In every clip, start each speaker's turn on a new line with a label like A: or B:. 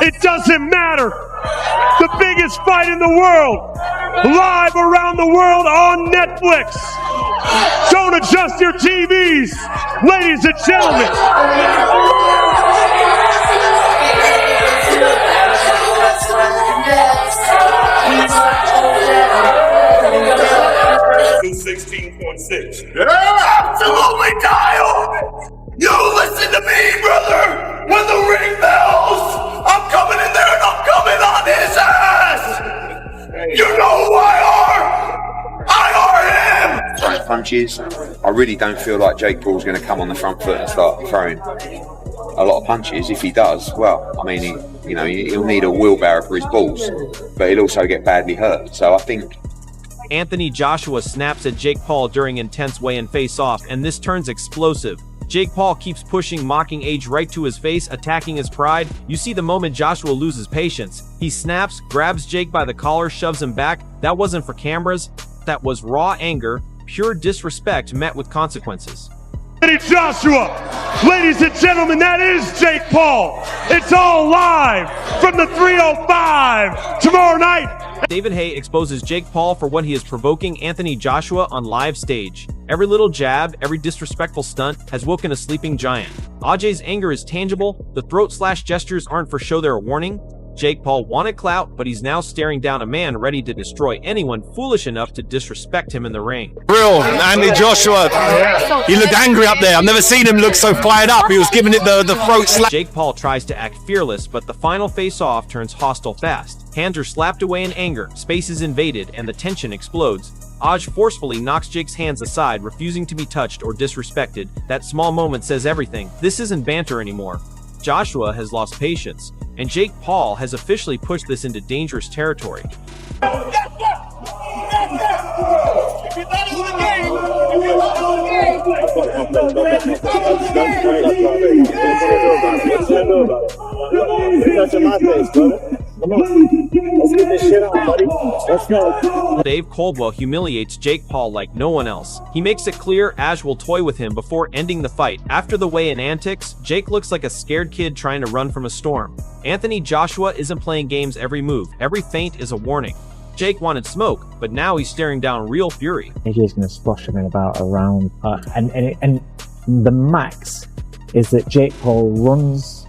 A: It doesn't matter. The biggest fight in the world, live around the world on Netflix. Don't adjust your TVs, ladies and gentlemen.
B: Absolutely dial! You listen to me, brother! When the ring bells, I'm coming in there and I'm coming on his ass! You know who I are! I are him!
C: Throwing punches. I really don't feel like Jake Paul's going to come on the front foot and start throwing a lot of punches. If he does, well, I mean, he'll need a wheelbarrow for his balls, but he'll also get badly hurt. So I think
D: Anthony Joshua snaps at Jake Paul during intense weigh-in face-off, and this turns explosive. Jake Paul keeps pushing, mocking Age right to his face, attacking his pride. You see the moment Joshua loses patience. He snaps, grabs Jake by the collar, shoves him back. That wasn't for cameras. That was raw anger, pure disrespect met with consequences.
A: Anthony Joshua, ladies and gentlemen, that is Jake Paul. It's all live from the 305 tomorrow night.
D: David Haye exposes Jake Paul for what he is provoking Anthony Joshua on live stage. Every little jab, every disrespectful stunt has woken a sleeping giant. Ajay's anger is tangible. The throat-slash gestures aren't for show, they're a warning. Jake Paul wanted clout, but he's now staring down a man ready to destroy anyone foolish enough to disrespect him in the ring.
E: Real Anthony Joshua, he looked angry up there. I've never seen him look so fired up. He was giving it the throat slap.
D: Jake Paul tries to act fearless, but the final face-off turns hostile fast. Hands are slapped away in anger, space is invaded, and the tension explodes. Aj forcefully knocks Jake's hands aside, refusing to be touched or disrespected. That small moment says everything. This isn't banter anymore. Joshua has lost patience, and Jake Paul has officially pushed this into dangerous territory. Dave Coldwell humiliates Jake Paul like no one else. He makes it clear Aj will toy with him before ending the fight. After the weigh-in antics, Jake looks like a scared kid trying to run from a storm. Anthony Joshua isn't playing games. Every move, every feint is a warning. Jake wanted smoke, but now he's staring down real fury.
F: AJ's going to squash him in about a round, and the max is that Jake Paul runs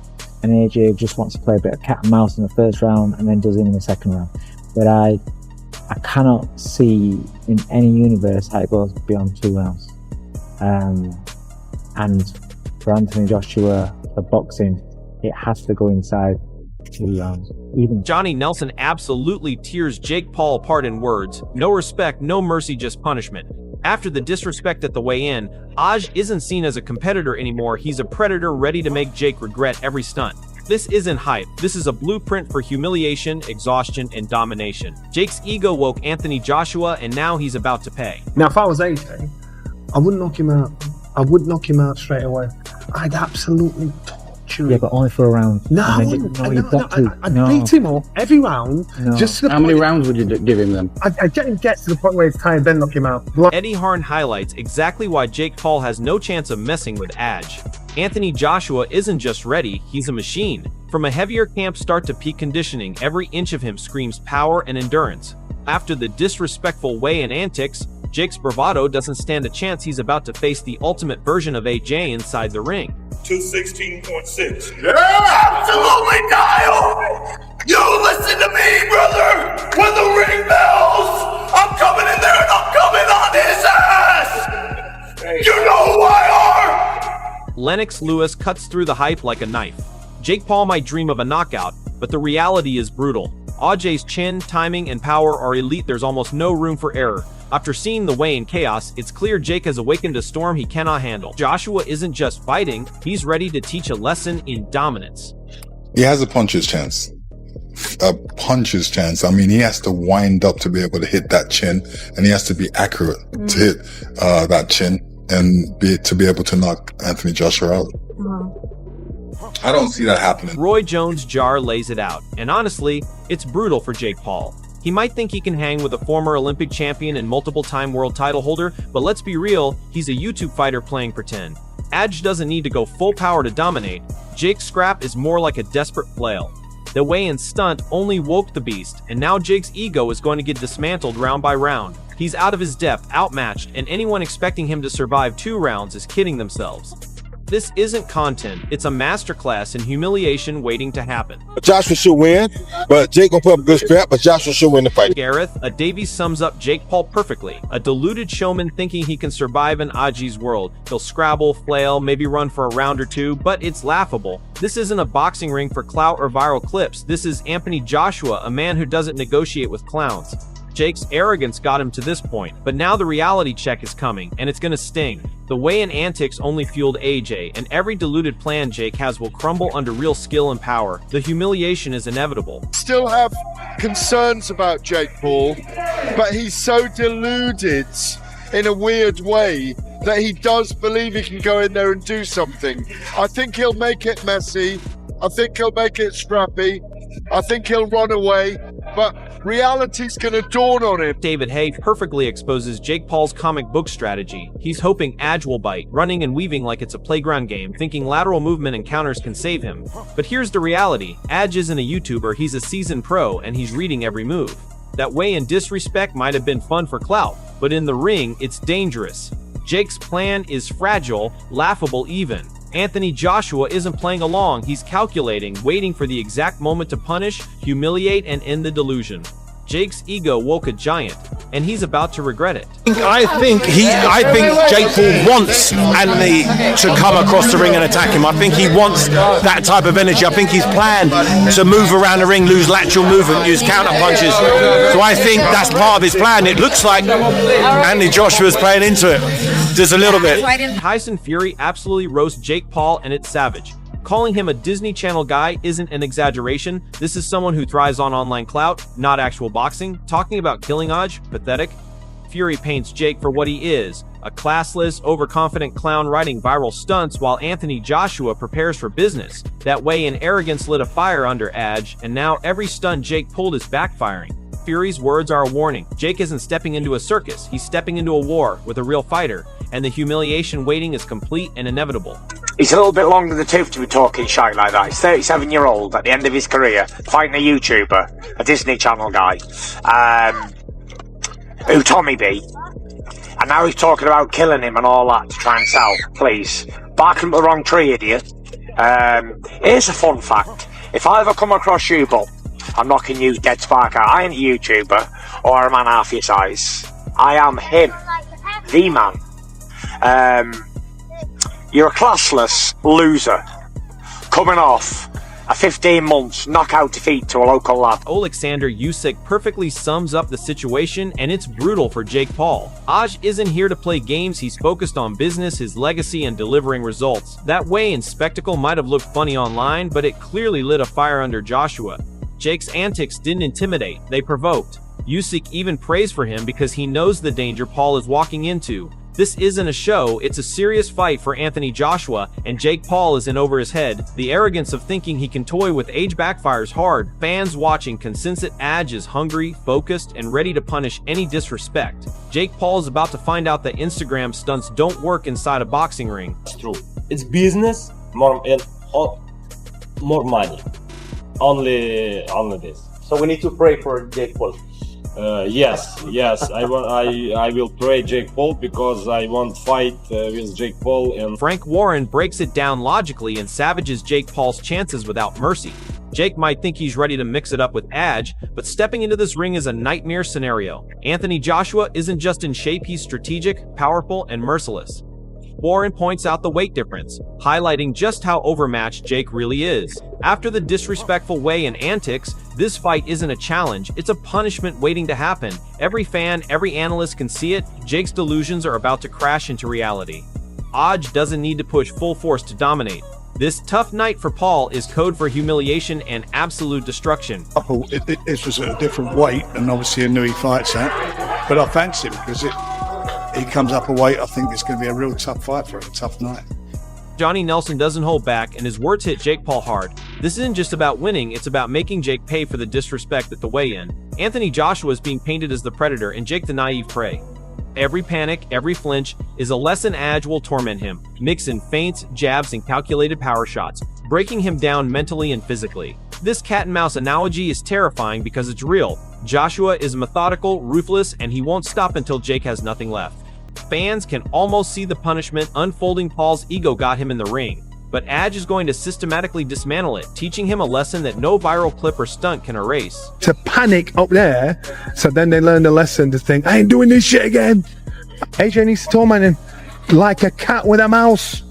F: and AJ just wants to play a bit of cat and mouse in the first round and then does it in the second round. But I cannot see in any universe how it goes beyond 2 rounds. And for Anthony Joshua, the boxing, it has to go inside 2 rounds. Even
D: Johnny Nelson absolutely tears Jake Paul apart in words. No respect, no mercy, just punishment. After the disrespect at the weigh-in, Aj isn't seen as a competitor anymore. He's a predator ready to make Jake regret every stunt. This isn't hype. This is a blueprint for humiliation, exhaustion, and domination. Jake's ego woke Anthony Joshua, and now he's about to pay.
G: Now, if I was AJ, I wouldn't knock him out. I would knock him out straight away. I'd absolutely torture him.
F: yeah, but only for a round.
G: No,
F: And
G: I
F: then
G: wouldn't.
F: no, you've got to.
G: I'd
F: No.
G: beat him up every round.
F: No.
G: Just to the
H: How many
G: point-
H: rounds would you give him then?
G: I'd get him to the point where he's tired, then knock him out.
D: Eddie Harn highlights exactly why Jake Paul has no chance of messing with Aj. Anthony Joshua isn't just ready, he's a machine. From a heavier camp start to peak conditioning, every inch of him screams power and endurance. After the disrespectful weigh-in antics, Jake's bravado doesn't stand a chance. He's about to face the ultimate version of AJ inside the ring.
B: 216.6. Absolutely dial! You listen to me, brother! When the ring bells, I'm coming in there and I'm coming on his ass! You know who I are!
D: Lennox Lewis cuts through the hype like a knife. Jake Paul might dream of a knockout, but the reality is brutal. AJ's chin, timing, and power are elite. There's almost no room for error. After seeing the weigh-in chaos, it's clear Jake has awakened a storm he cannot handle. Joshua isn't just fighting, he's ready to teach a lesson in dominance.
I: He has a puncher's chance. A puncher's chance. I mean, he has to wind up to be able to hit that chin, and he has to be accurate to hit that chin and to be able to knock Anthony Joshua out. I don't see that happening.
D: Roy Jones' Jar lays it out, and honestly, it's brutal for Jake Paul. He might think he can hang with a former Olympic champion and multiple-time world title holder, but let's be real, he's a YouTube fighter playing pretend. Aj doesn't need to go full power to dominate. Jake's scrap is more like a desperate flail. The weigh-in stunt only woke the beast, and now Jake's ego is going to get dismantled round by round. He's out of his depth, outmatched, and anyone expecting him to survive 2 rounds is kidding themselves. This isn't content, it's a masterclass in humiliation waiting to happen.
H: Joshua should win, but Jake gonna put up a good scrap, but Joshua should win the fight.
D: Gareth, a Davies sums up Jake Paul perfectly. A deluded showman thinking he can survive in Aji's world. He'll scrabble, flail, maybe run for a round or 2, but it's laughable. This isn't a boxing ring for clout or viral clips. This is Anthony Joshua, a man who doesn't negotiate with clowns. Jake's arrogance got him to this point, but now the reality check is coming, and it's gonna sting. The weigh-in antics only fueled AJ, and every deluded plan Jake has will crumble under real skill and power. The humiliation is inevitable.
J: Still have concerns about Jake Paul, but he's so deluded in a weird way that he does believe he can go in there and do something. I think he'll make it messy. I think he'll make it scrappy. I think he'll run away, but reality's gonna dawn on him.
D: David Hay perfectly exposes Jake Paul's comic book strategy. He's hoping Aj will bite, running and weaving like it's a playground game, thinking lateral movement and counters can save him. But here's the reality. Aj isn't a YouTuber, he's a seasoned pro, and he's reading every move. That weigh-in disrespect might have been fun for clout, but in the ring, it's dangerous. Jake's plan is fragile, laughable even. Anthony Joshua isn't playing along, he's calculating, waiting for the exact moment to punish, humiliate, and end the delusion. Jake's ego woke a giant, and he's about to regret it.
E: I think Jake Paul wants Anthony to come across the ring and attack him. I think he wants that type of energy. I think he's planned to move around the ring, lose lateral movement, use counter punches. So I think that's part of his plan. It looks like Anthony Joshua's playing into it. Just a little bit.
D: Tyson Fury absolutely roasts Jake Paul, and it's savage. Calling him a Disney Channel guy isn't an exaggeration. This is someone who thrives on online clout, not actual boxing. Talking about killing Aj, pathetic. Fury paints Jake for what he is, a classless, overconfident clown writing viral stunts while Anthony Joshua prepares for business. That weigh-in arrogance lit a fire under Aj, and now every stunt Jake pulled is backfiring. Fury's words are a warning. Jake isn't stepping into a circus, he's stepping into a war with a real fighter, and the humiliation waiting is complete and inevitable.
K: He's a little bit long in the tooth to be talking shite like that. He's 37-year-old at the end of his career, fighting a YouTuber, a Disney Channel guy, who Tommy B. And now he's talking about killing him and all that to try and sell. Please, barking up the wrong tree, idiot. Here's a fun fact. If I ever come across you, Bob, I'm knocking you dead spark out. I ain't a YouTuber or a man half your size. I am him, the man. You're a classless loser coming off a 15 months knockout defeat to a local lad.
D: Alexander Usyk perfectly sums up the situation, and it's brutal for Jake Paul. Aj isn't here to play games, he's focused on business, his legacy, and delivering results. That weigh-in spectacle might have looked funny online, but it clearly lit a fire under Joshua. Jake's antics didn't intimidate, they provoked. Usyk even prays for him because he knows the danger Paul is walking into. This isn't a show, it's a serious fight for Anthony Joshua, and Jake Paul is in over his head. The arrogance of thinking he can toy with age backfires hard. Fans watching can sense that Aj is hungry, focused, and ready to punish any disrespect. Jake Paul is about to find out that Instagram stunts don't work inside a boxing ring.
L: It's true. It's business, more money. Only this.
M: So we need to pray for Jake Paul.
L: Yes. I will pray Jake Paul because I want fight with Jake Paul. And
D: Frank Warren breaks it down logically and savages Jake Paul's chances without mercy. Jake might think he's ready to mix it up with Aj, but stepping into this ring is a nightmare scenario. Anthony Joshua isn't just in shape, he's strategic, powerful, and merciless. Warren points out the weight difference, highlighting just how overmatched Jake really is. After the disrespectful weigh-in antics, this fight isn't a challenge, it's a punishment waiting to happen. Every fan, every analyst can see it, Jake's delusions are about to crash into reality. Aj doesn't need to push full force to dominate. This tough night for Paul is code for humiliation and absolute destruction.
N: This was at a different weight, and obviously I knew he fights at, but I fancy him because he comes up a weight. I think it's going to be a real tough fight for him, a tough night.
D: Johnny Nelson doesn't hold back, and his words hit Jake Paul hard. This isn't just about winning, it's about making Jake pay for the disrespect at the weigh-in. Anthony Joshua is being painted as the predator and Jake the naive prey. Every panic, every flinch is a lesson Aj will torment him, mix in feints, jabs, and calculated power shots, breaking him down mentally and physically. This cat and mouse analogy is terrifying because it's real. Joshua is methodical, ruthless, and he won't stop until Jake has nothing left. Fans can almost see the punishment unfolding. Paul's ego got him in the ring, but Edge is going to systematically dismantle it, teaching him a lesson that no viral clip or stunt can erase.
G: To panic up there, so then they learn the lesson to think, I ain't doing this shit again. AJ needs to torment him like a cat with a mouse.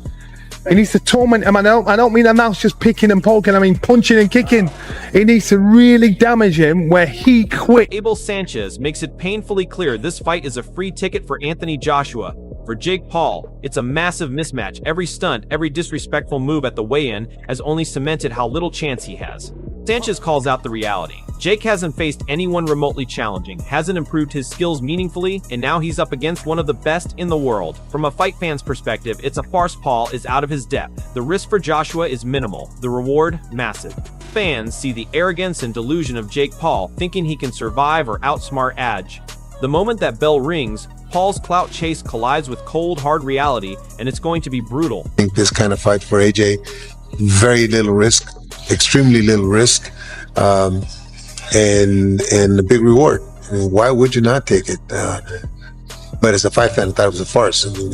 G: He needs to torment him. I don't mean a mouse just picking and poking. I mean punching and kicking. He needs to really damage him where he quit.
D: Abel Sanchez makes it painfully clear this fight is a free ticket for Anthony Joshua. For Jake Paul, it's a massive mismatch. Every stunt, every disrespectful move at the weigh-in has only cemented how little chance he has. Sanchez calls out the reality. Jake hasn't faced anyone remotely challenging, hasn't improved his skills meaningfully, and now he's up against one of the best in the world. From a fight fan's perspective, it's a farce. Paul is out of his depth. The risk for Joshua is minimal, the reward massive. Fans see the arrogance and delusion of Jake Paul, thinking he can survive or outsmart Edge. The moment that bell rings, Paul's clout chase collides with cold, hard reality, and it's going to be brutal.
O: I think this kind of fight for AJ, very little risk, extremely little risk, and a big reward. I mean, why would you not take it? But as a fight fan, I thought it was a farce. I mean,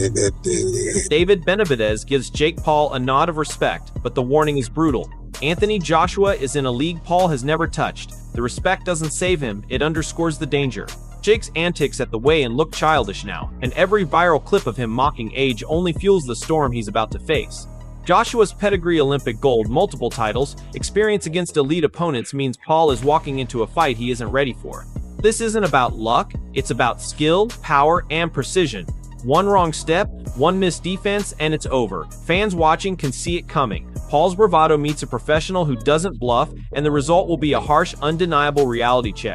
D: David Benavidez gives Jake Paul a nod of respect, but the warning is brutal. Anthony Joshua is in a league Paul has never touched. The respect doesn't save him, it underscores the danger. Jake's antics at the weigh-in look childish now, and every viral clip of him mocking Age only fuels the storm he's about to face. Joshua's pedigree, Olympic gold, multiple titles, experience against elite opponents means Paul is walking into a fight he isn't ready for. This isn't about luck, it's about skill, power, and precision. One wrong step, one missed defense, and it's over. Fans watching can see it coming. Paul's bravado meets a professional who doesn't bluff, and the result will be a harsh, undeniable reality check.